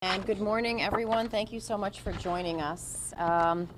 And good morning, everyone. Thank you so much for joining us. Going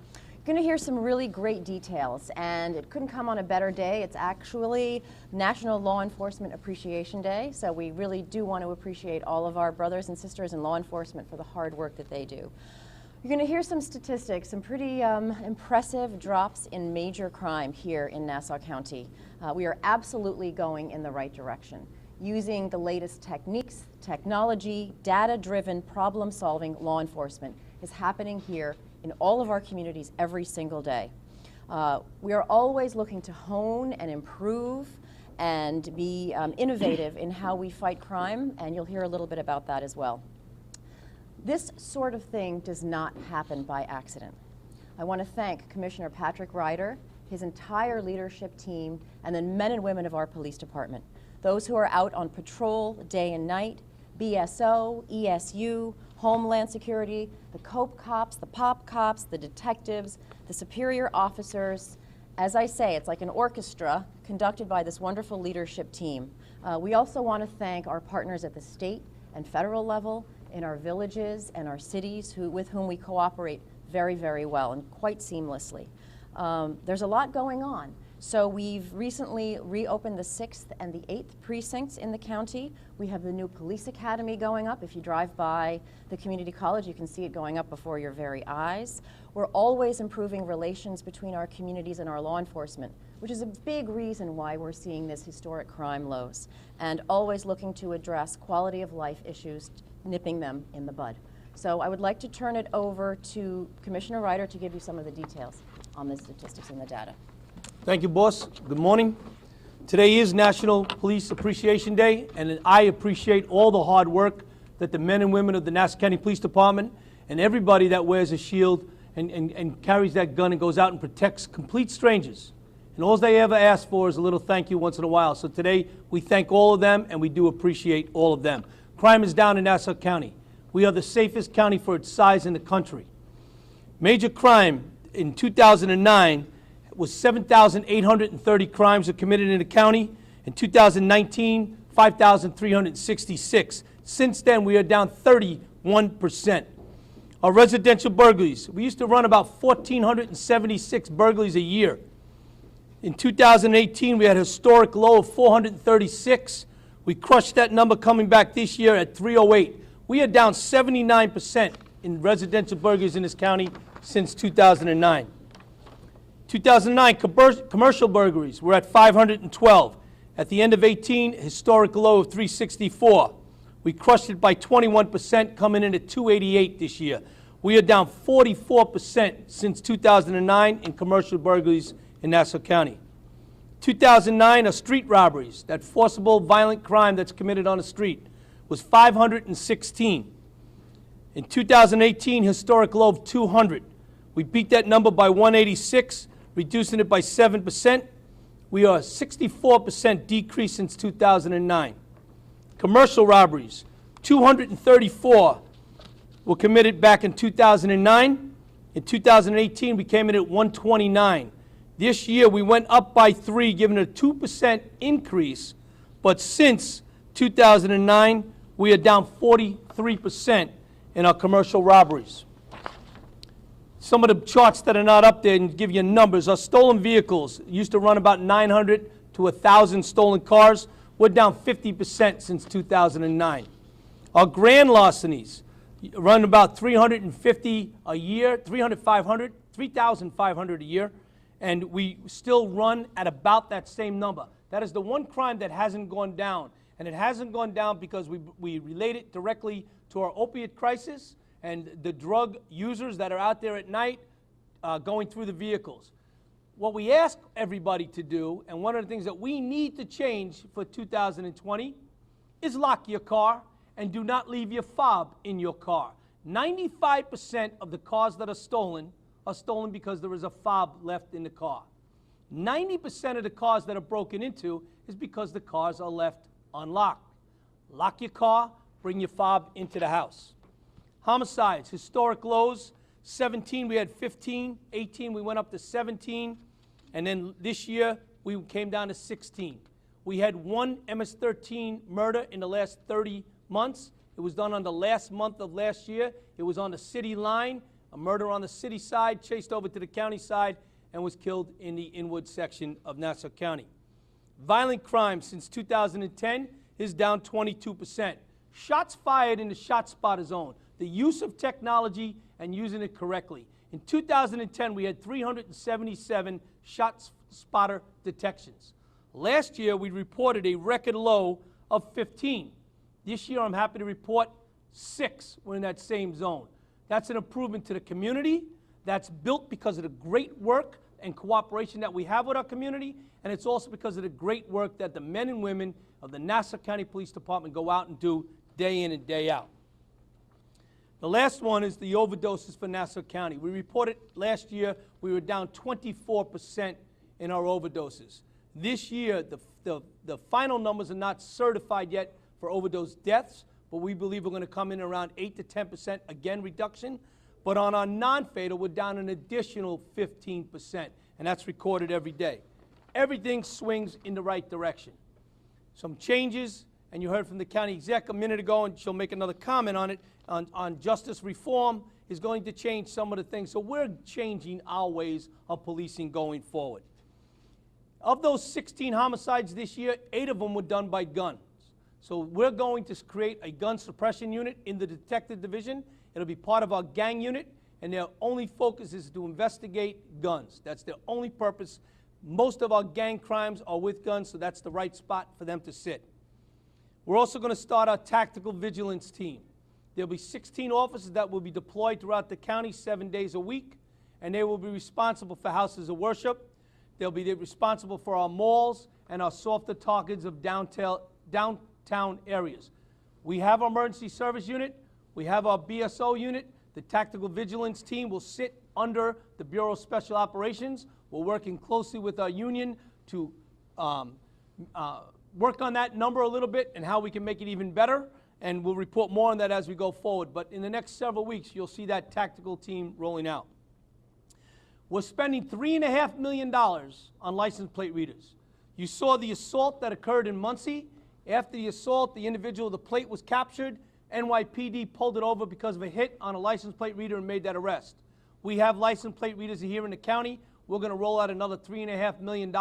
to hear some really great details, and it couldn't come on a better day. It's actually National Law Enforcement Appreciation Day, so we really do want to appreciate all of our brothers and sisters in law enforcement for the hard work that they do. You're going to hear some statistics, some pretty impressive drops in major crime here in Nassau County. We are absolutely going in the right direction. Using the latest techniques, technology, data-driven problem-solving law enforcement is happening here in all of our communities every single day. We are always looking to hone and improve and be innovative in how we fight crime, and you'll hear a little bit about that as well. This sort of thing does not happen by accident. I want to thank Commissioner Patrick Ryder, his entire leadership team, and the men and women of our police department. Those who are out on patrol day and night, BSO, ESU, Homeland Security, the COPE cops, the POP cops, the detectives, the superior officers. As I say, it's like an orchestra conducted by this wonderful leadership team. We also want to thank our partners at the state and federal level, in our villages and our cities with whom we cooperate very, very well and quite seamlessly. There's a lot going on. So we've recently reopened the 6th and the 8th precincts in the county. We have the new police academy going up. If you drive by the community college, you can see it going up before your very eyes. We're always improving relations between our communities and our law enforcement, which is a big reason why we're seeing this historic crime lows, and always looking to address quality of life issues, nipping them in the bud. So I would like to turn it over to Commissioner Ryder to give you some of the details on the statistics and the data. Thank you, boss. Good morning. Today is National Police Appreciation Day, and I appreciate all the hard work that the men and women of the Nassau County Police Department and everybody that wears a shield and carries that gun and goes out and protects complete strangers. And all they ever ask for is a little thank you once in a while. So today we thank all of them, and we do appreciate all of them. Crime is down in Nassau County. We are the safest county for its size in the country. Major crime in 2009 was 7,830 crimes were committed in the county. In 2019, 5,366. Since then, we are down 31%. Our residential burglaries, we used to run about 1,476 burglaries a year. In 2018, we had a historic low of 436. We crushed that number coming back this year at 308. We are down 79% in residential burglaries in this county since 2009. 2009, commercial burglaries were at 512. At the end of 18, historic low of 364. We crushed it by 21%, coming in at 288 this year. We are down 44% since 2009 in commercial burglaries in Nassau County. 2009 are street robberies. That forcible violent crime that's committed on the street was 516. In 2018, historic low of 200. We beat that number by 186, reducing it by 7%. We are a 64% decrease since 2009. Commercial robberies, 234 were committed back in 2009. In 2018, we came in at 129. This year, we went up by 3, giving a 2% increase. But since 2009, we are down 43% in our commercial robberies. Some of the charts that are not up there and give you numbers are stolen vehicles. Used to run about 900 to 1,000 stolen cars. We're down 50% since 2009. Our grand larcenies run about 350 a year, 3,500 a year, and we still run at about that same number. That is the one crime that hasn't gone down, and it hasn't gone down because we relate it directly to our opiate crisis and the drug users that are out there at night going through the vehicles. What we ask everybody to do, and one of the things that we need to change for 2020, is lock your car and do not leave your fob in your car. 95% of the cars that are stolen because there is a fob left in the car. 90% of the cars that are broken into is because the cars are left unlocked. Lock your car, bring your fob into the house. Homicides, historic lows. 17, we had 15. 18, we went up to 17. And then this year, we came down to 16. We had one MS-13 murder in the last 30 months, It was done on the last month of last year. It was on the city line, a murder on the city side, chased over to the county side, and was killed in the Inwood section of Nassau County. Violent crime since 2010 is down 22%. Shots fired in the shot spotter zone, the use of technology and using it correctly. In 2010, we had 377 shot spotter detections. Last year, we reported a record low of 15. This year, I'm happy to report 6 were in that same zone. That's an improvement to the community. That's built because of the great work and cooperation that we have with our community, and it's also because of the great work that the men and women of the Nassau County Police Department go out and do day in and day out. The last one is the overdoses for Nassau County. We reported last year we were down 24% in our overdoses. This year, the final numbers are not certified yet for overdose deaths, but we believe we're going to come in around 8 to 10% again reduction. But on our non-fatal, we're down an additional 15%, and that's recorded every day. Everything swings in the right direction. Some changes, and you heard from the county exec a minute ago, and she'll make another comment on it, on justice reform is going to change some of the things. So we're changing our ways of policing going forward. Of those 16 homicides this year, 8 of them were done by guns. So we're going to create a gun suppression unit in the detective division. It'll be part of our gang unit, and their only focus is to investigate guns. That's their only purpose. Most of our gang crimes are with guns, so that's the right spot for them to sit. We're also going to start our tactical vigilance team. There'll be 16 officers that will be deployed throughout the county 7 days a week, and they will be responsible for houses of worship. They'll be responsible for our malls and our softer targets of downtown areas. We have our emergency service unit. We have our BSO unit. The tactical vigilance team will sit under the Bureau of Special Operations. We're working closely with our union to work on that number a little bit and how we can make it even better. And we'll report more on that as we go forward. But in the next several weeks, you'll see that tactical team rolling out. We're spending $3.5 million on license plate readers. You saw the assault that occurred in Muncie. After the assault, the individual, the plate was captured. NYPD pulled it over because of a hit on a license plate reader and made that arrest. We have license plate readers here in the county. We're going to roll out another $3.5 million.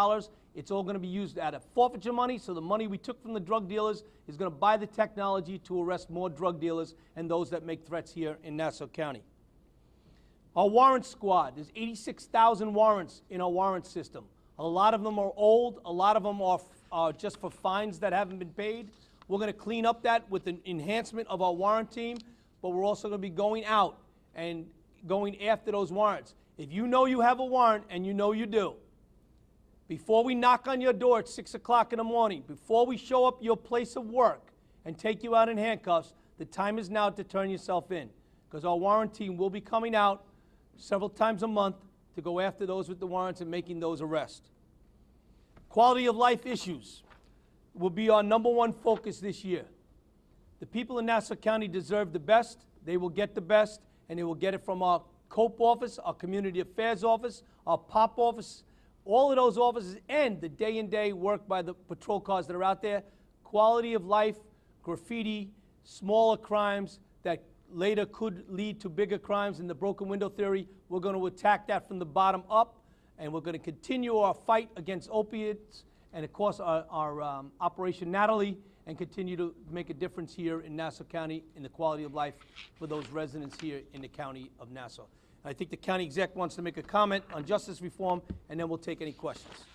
It's all going to be used out of forfeiture money, so the money we took from the drug dealers is going to buy the technology to arrest more drug dealers and those that make threats here in Nassau County. Our warrant squad, there's 86,000 warrants in our warrant system. A lot of them are old. A lot of them are just for fines that haven't been paid. We're going to clean up that with an enhancement of our warrant team, but we're also going to be going out and going after those warrants. If you know you have a warrant, and you know you do, before we knock on your door at 6 o'clock in the morning, before we show up your place of work and take you out in handcuffs, the time is now to turn yourself in, because our warrant team will be coming out several times a month to go after those with the warrants and making those arrests. Quality of life issues will be our #1 focus this year. The people in Nassau County deserve the best. They will get the best, and they will get it from our COPE office, our Community Affairs office, our POP office, all of those offices, and the day-in-day work by the patrol cars that are out there. Quality of life, graffiti, smaller crimes that later could lead to bigger crimes in the broken window theory. We're going to attack that from the bottom up, and we're going to continue our fight against opiates and, of course, our Operation Natalie, and continue to make a difference here in Nassau County in the quality of life for those residents here in the county of Nassau. I think the county exec wants to make a comment on justice reform, and then we'll take any questions.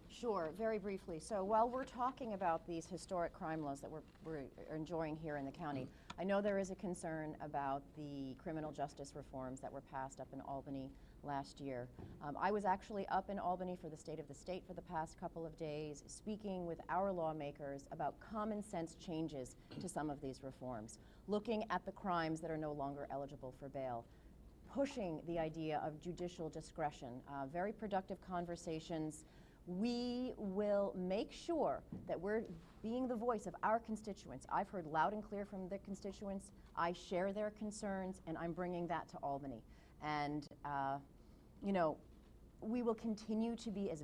Sure, very briefly. So while we're talking about these historic crime laws that we're enjoying here in the county, I know there is a concern about the criminal justice reforms that were passed up in Albany last year. I was actually up in Albany for the State of the State for the past couple of days, speaking with our lawmakers about common sense changes to some of these reforms, looking at the crimes that are no longer eligible for bail, pushing the idea of judicial discretion, very productive conversations. We will make sure that we're being the voice of our constituents. I've heard loud and clear from the constituents. I share their concerns, and I'm bringing that to Albany. And, you know, we will continue to be as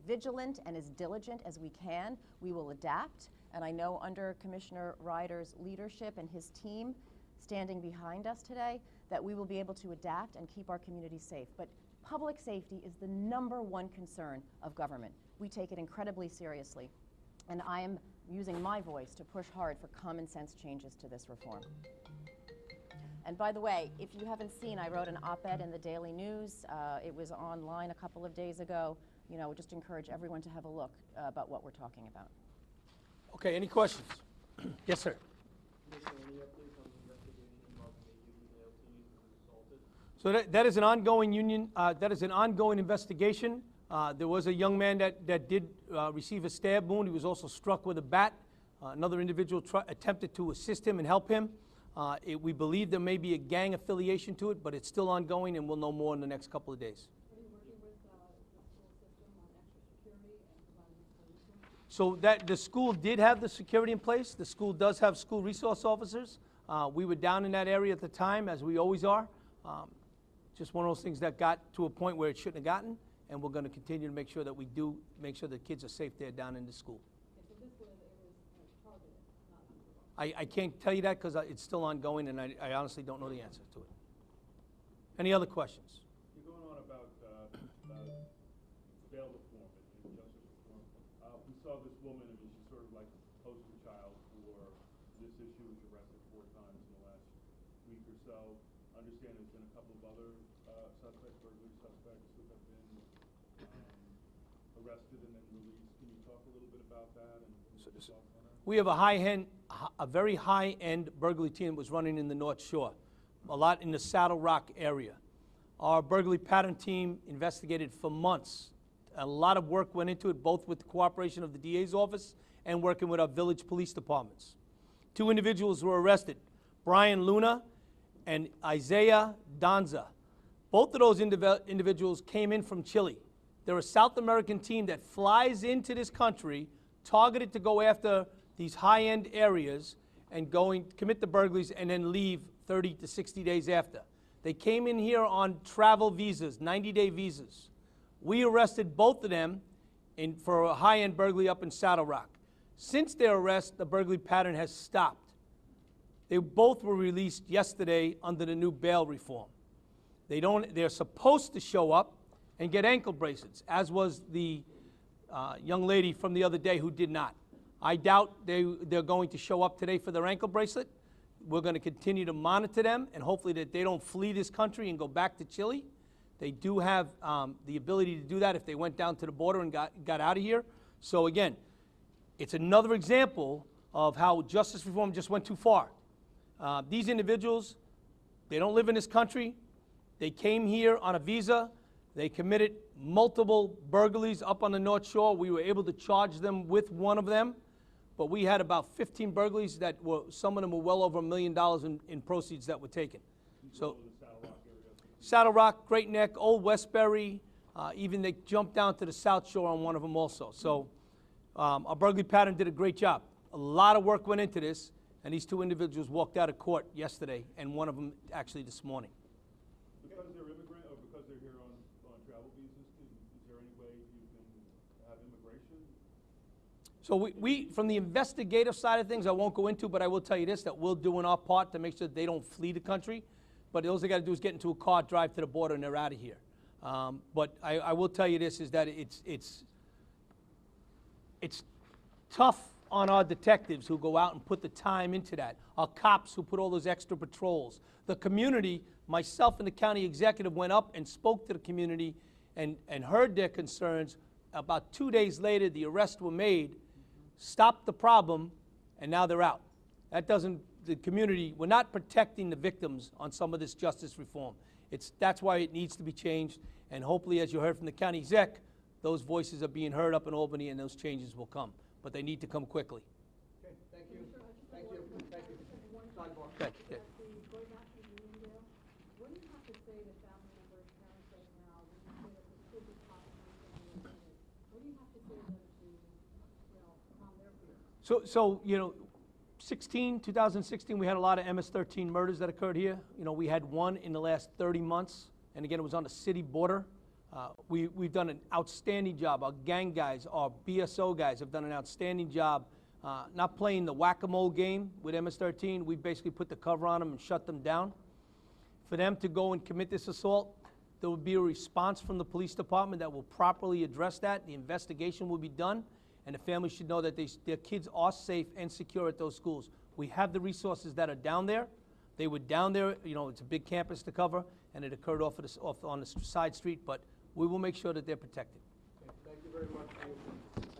vigilant and as diligent as we can. We will adapt. And I know under Commissioner Ryder's leadership and his team standing behind us today, that we will be able to adapt and keep our communities safe. But public safety is the #1 concern of government. We take it incredibly seriously. And I am using my voice to push hard for common sense changes to this reform. And by the way, if you haven't seen, I wrote an op-ed in the Daily News. It was online a couple of days ago. You know, just encourage everyone to have a look about what we're talking about. Okay, any questions? Yes, sir. So that is an ongoing that is an ongoing investigation. There was a young man that did receive a stab wound. He was also struck with a bat. Another individual attempted to assist him and help him. We believe there may be a gang affiliation to it, but it's still ongoing, and we'll know more in the next couple of days. Are you working with the school system on extra security and providing solutions? So that the school did have the security in place. The school does have school resource officers. We were down in that area at the time, as we always are. Just one of those things that got to a point where it shouldn't have gotten, and we're going to continue to make sure that we do make sure the kids are safe there down in the school. Okay, so this was, it was targeted, not unprovoked. I can't tell you that because it's still ongoing, and I honestly don't know the answer to it. Any other questions? You're going on about bail reform and justice reform. We saw this woman, I mean, she's sort of like a poster child for this issue. Was arrested 4 times in the last week or so. I understand there's been a couple of other suspects, burglary suspects, who have been arrested and then released. Can you talk a little bit about that and your thoughts on that? We have a very high-end burglary team that was running in the North Shore, a lot in the Saddle Rock area. Our burglary pattern team investigated for months. A lot of work went into it, both with the cooperation of the DA's office and working with our village police departments. 2 individuals were arrested, Brian Luna and Isaiah Donza. Both of those individuals came in from Chile. They're a South American team that flies into this country, targeted to go after these high-end areas and commit the burglaries and then leave 30 to 60 days after. They came in here on travel visas, 90-day visas. We arrested both of them for a high-end burglary up in Saddle Rock. Since their arrest, the burglary pattern has stopped. They both were released yesterday under the new bail reform. They're supposed to show up and get ankle bracelets, as was the young lady from the other day who did not. I doubt they're going to show up today for their ankle bracelet. We're going to continue to monitor them, and hopefully that they don't flee this country and go back to Chile. They do have the ability to do that if they went down to the border and got out of here. So again, it's another example of how justice reform just went too far. These individuals, they don't live in this country. They came here on a visa. They committed multiple burglaries up on the North Shore. We were able to charge them with one of them, but we had about 15 burglaries that some of them were well over $1 million in proceeds that were taken. So, Saddle Rock, Great Neck, Old Westbury, even they jumped down to the South Shore on one of them also. So, our burglary pattern did a great job. A lot of work went into this, and these 2 individuals walked out of court yesterday, and one of them actually this morning. Because they're immigrant, or because they're here on travel visas, is there any way you can have immigration? So we, from the investigative side of things, I won't go into, but I will tell you this, that we're doing our part to make sure that they don't flee the country. But all they got to do is get into a car, drive to the border, and they're out of here. But I will tell you this, is that it's tough on our detectives who go out and put the time into that, our cops who put all those extra patrols. The community, myself and the county executive went up and spoke to the community and heard their concerns. About 2 days later, the arrests were made, stopped the problem, and now they're out. That doesn't, the community, we're not protecting the victims on some of this justice reform. That's why it needs to be changed, and hopefully, as you heard from the county exec, those voices are being heard up in Albany, and those changes will come. But they need to come quickly. Okay, thank you. Thank you. Thank you. Sidebar. Thank you. Going back to the Uniondale, what do you have to say to family members, parents right now, when you say that this could be possibly something that's needed? What do you have to say to them to, calm their fears? So 2016, we had a lot of MS-13 murders that occurred here. We had one in the last 30 months, and again, it was on the city border. We've done an outstanding job. Our gang guys, our BSO guys have done an outstanding job not playing the whack-a-mole game with MS-13. We basically put the cover on them and shut them down. For them to go and commit this assault, there will be a response from the police department that will properly address that. The investigation will be done, and the family should know that their kids are safe and secure at those schools. We have the resources that are down there. They were down there, you know, it's a big campus to cover, and it occurred off on the side street, but we will make sure that they're protected. Thank you very much for your